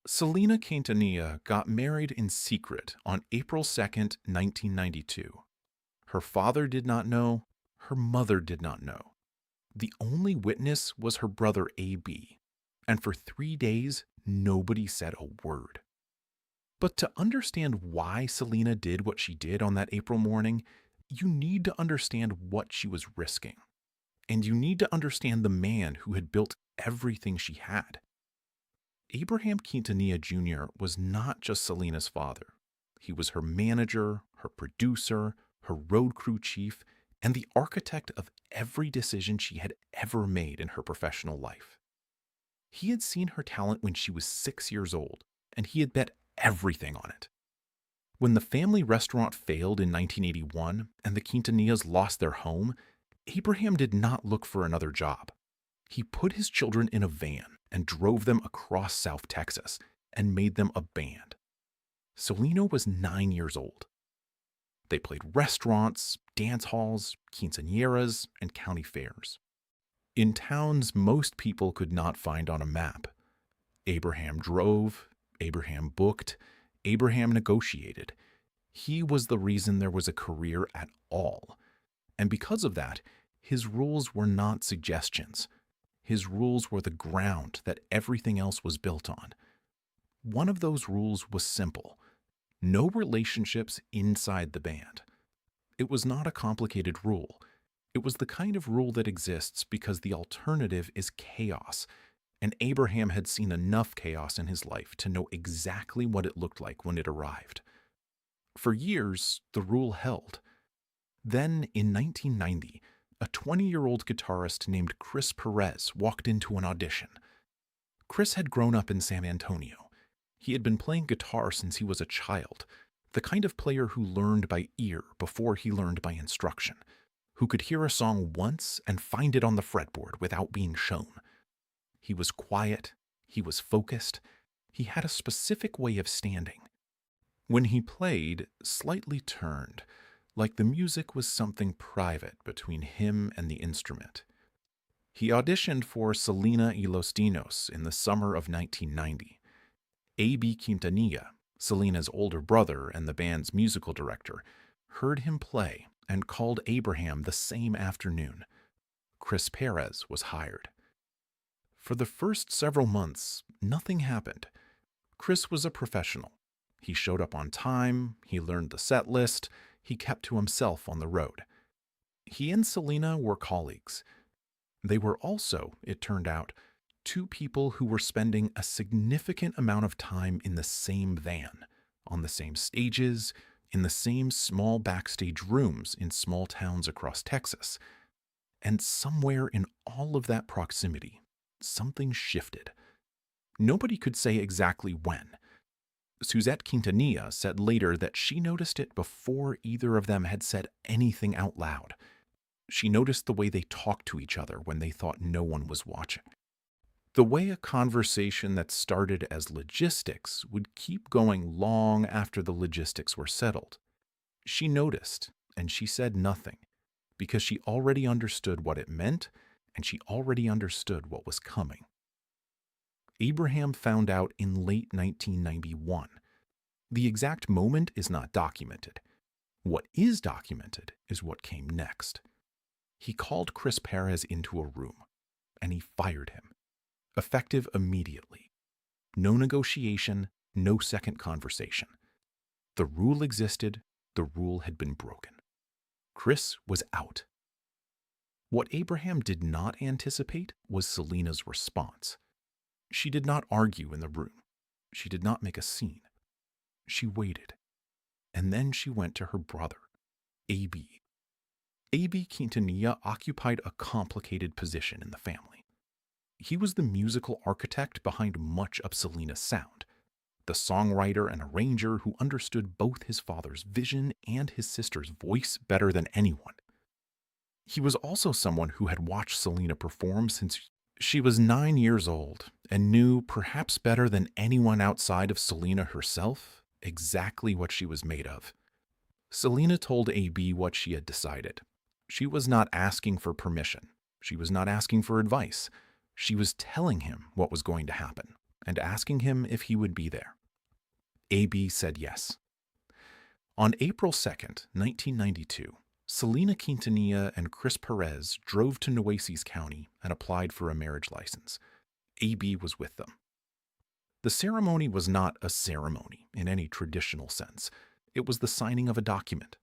Selena Quintanilla got married in secret on April 2nd, 1992. Her father did not know, her mother did not know. The only witness was her brother AB, and for 3 days, nobody said a word. But to understand why Selena did what she did on that April morning, you need to understand what she was risking. And you need to understand the man who had built everything she had. Abraham Quintanilla Jr. was not just Selena's father. He was her manager, her producer, her road crew chief, and the architect of every decision she had ever made in her professional life. He had seen her talent when she was 6 years old, and he had bet everything on it. When the family restaurant failed in 1981 and the Quintanillas lost their home, Abraham did not look for another job. He put his children in a van and drove them across South Texas and made them a band. Selena was 9 years old. They played restaurants, dance halls, quinceañeras, and county fairs. In towns most people could not find on a map. Abraham drove, Abraham booked, Abraham negotiated. He was the reason there was a career at all. And because of that, his rules were not suggestions. His rules were the ground that everything else was built on. One of those rules was simple: no relationships inside the band. It was not a complicated rule. It was the kind of rule that exists because the alternative is chaos, and Abraham had seen enough chaos in his life to know exactly what it looked like when it arrived. For years, the rule held. Then, in 1990, a 20-year-old guitarist named Chris Pérez walked into an audition. Chris had grown up in San Antonio. He had been playing guitar since he was a child, the kind of player who learned by ear before he learned by instruction, who could hear a song once and find it on the fretboard without being shown. He was quiet, he was focused, he had a specific way of standing. When he played, slightly turned, like the music was something private between him and the instrument. He auditioned for Selena y los Dinos in the summer of 1990. A.B. Quintanilla, Selena's older brother and the band's musical director, heard him play and called Abraham the same afternoon. Chris Pérez was hired. For the first several months, nothing happened. Chris was a professional. He showed up on time, he learned the set list, he kept to himself on the road. He and Selena were colleagues. They were also, it turned out, two people who were spending a significant amount of time in the same van, on the same stages, in the same small backstage rooms in small towns across Texas. And somewhere in all of that proximity, something shifted. Nobody could say exactly when. Suzette Quintanilla said later that she noticed it before either of them had said anything out loud. She noticed the way they talked to each other when they thought no one was watching. The way a conversation that started as logistics would keep going long after the logistics were settled. She noticed, and she said nothing, because she already understood what it meant, and she already understood what was coming. Abraham found out in late 1991. The exact moment is not documented. What is documented is what came next. He called Chris Pérez into a room, and he fired him. Effective immediately. No negotiation, no second conversation. The rule existed, the rule had been broken. Chris was out. What Abraham did not anticipate was Selena's response. She did not argue in the room. She did not make a scene. She waited. And then she went to her brother, A.B. A.B. Quintanilla occupied a complicated position in the family. He was the musical architect behind much of Selena's sound, the songwriter and arranger who understood both his father's vision and his sister's voice better than anyone. He was also someone who had watched Selena perform since she was 9 years old and knew, perhaps better than anyone outside of Selena herself, exactly what she was made of. Selena told A.B. what she had decided. She was not asking for permission. She was not asking for advice. She was telling him what was going to happen, and asking him if he would be there. AB said yes. On April 2nd, 1992, Selena Quintanilla and Chris Pérez drove to Nueces County and applied for a marriage license. AB was with them. The ceremony was not a ceremony in any traditional sense. It was the signing of a document.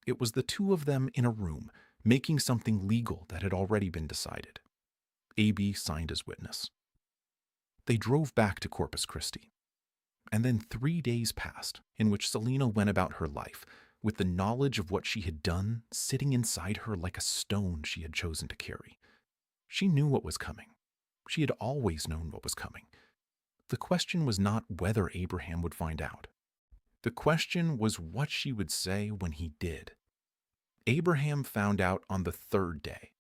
It was the two of them in a room, making something legal that had already been decided. AB signed as witness. They drove back to Corpus Christi. And then 3 days passed in which Selena went about her life with the knowledge of what she had done sitting inside her like a stone she had chosen to carry. She knew what was coming. She had always known what was coming. The question was not whether Abraham would find out. The question was what she would say when he did. Abraham found out on the third day.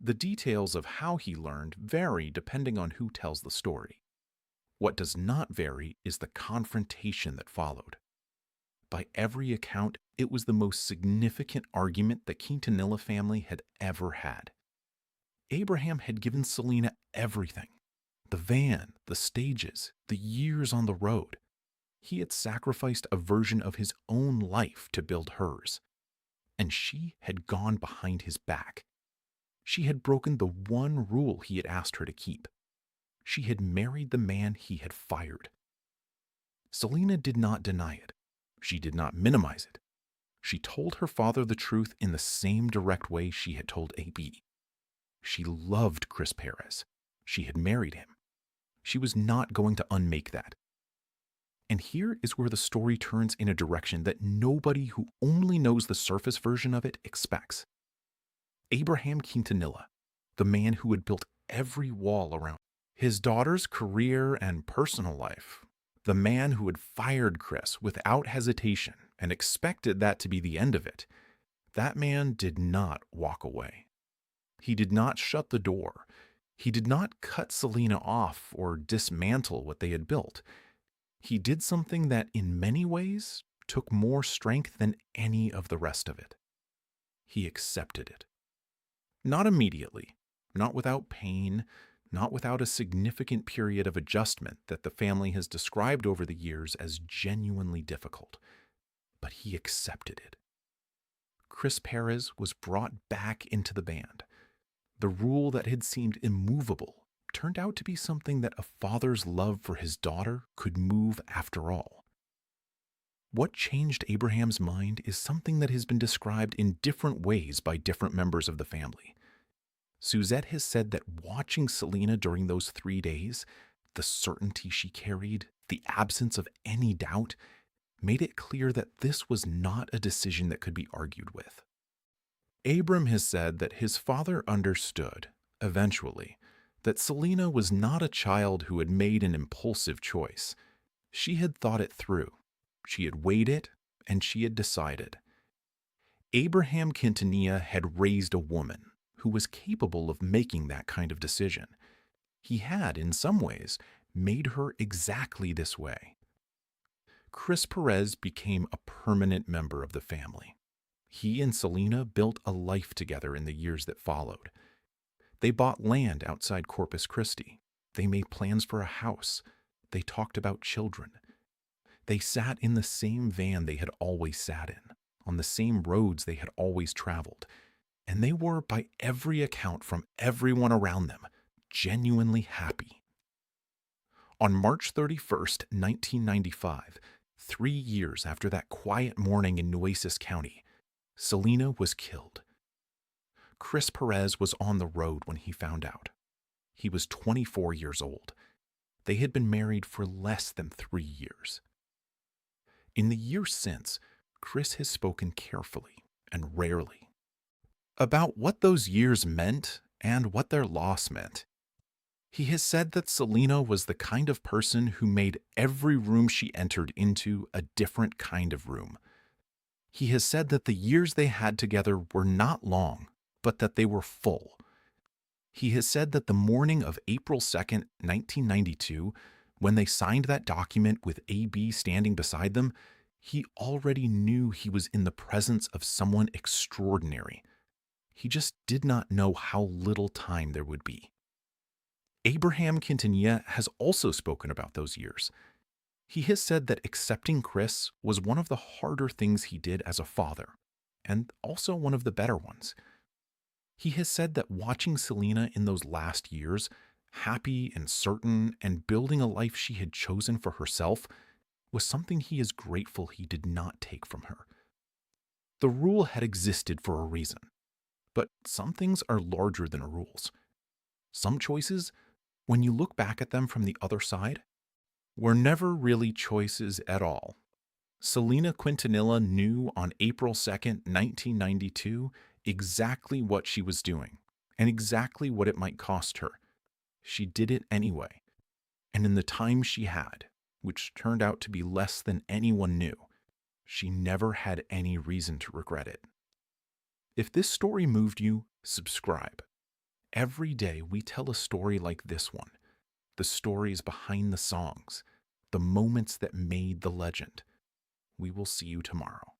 The details of how he learned vary depending on who tells the story. What does not vary is the confrontation that followed. By every account, it was the most significant argument the Quintanilla family had ever had. Abraham had given Selena everything. The van, the stages, the years on the road. He had sacrificed a version of his own life to build hers. And she had gone behind his back. She had broken the one rule he had asked her to keep. She had married the man he had fired. Selena did not deny it. She did not minimize it. She told her father the truth in the same direct way she had told AB. She loved Chris Pérez. She had married him. She was not going to unmake that. And here is where the story turns in a direction that nobody who only knows the surface version of it expects. Abraham Quintanilla, the man who had built every wall around his daughter's career and personal life, the man who had fired Chris without hesitation and expected that to be the end of it, that man did not walk away. He did not shut the door. He did not cut Selena off or dismantle what they had built. He did something that in many ways took more strength than any of the rest of it. He accepted it. Not immediately, not without pain, not without a significant period of adjustment that the family has described over the years as genuinely difficult, but he accepted it. Chris Pérez was brought back into the band. The rule that had seemed immovable turned out to be something that a father's love for his daughter could move after all. What changed Abraham's mind is something that has been described in different ways by different members of the family. Suzette has said that watching Selena during those 3 days, the certainty she carried, the absence of any doubt, made it clear that this was not a decision that could be argued with. Abram has said that his father understood, eventually, that Selena was not a child who had made an impulsive choice. She had thought it through. She had weighed it, and she had decided. Abraham Quintanilla had raised a woman who was capable of making that kind of decision. He had, in some ways, made her exactly this way. Chris Pérez became a permanent member of the family. He and Selena built a life together in the years that followed. They bought land outside Corpus Christi. They made plans for a house. They talked about children. They sat in the same van they had always sat in, on the same roads they had always traveled, and they were, by every account from everyone around them, genuinely happy. On March 31st, 1995, 3 years after that quiet morning in Nueces County, Selena was killed. Chris Pérez was on the road when he found out. He was 24 years old. They had been married for less than 3 years. In the years since, Chris has spoken carefully and rarely about what those years meant and what their loss meant. He has said that Selena was the kind of person who made every room she entered into a different kind of room. He has said that the years they had together were not long, but that they were full. He has said that the morning of April 2nd, 1992, when they signed that document with AB standing beside them, he already knew he was in the presence of someone extraordinary. He just did not know how little time there would be. Abraham Quintanilla has also spoken about those years. He has said that accepting Chris was one of the harder things he did as a father, and also one of the better ones. He has said that watching Selena in those last years, happy and certain and building a life she had chosen for herself, was something he is grateful he did not take from her. The rule had existed for a reason, but some things are larger than rules. Some choices, when you look back at them from the other side, were never really choices at all. Selena Quintanilla knew on April 2nd, 1992, exactly what she was doing and exactly what it might cost her. She did it anyway. And in the time she had, which turned out to be less than anyone knew, she never had any reason to regret it. If this story moved you, subscribe. Every day we tell a story like this one, the stories behind the songs, the moments that made the legend. We will see you tomorrow.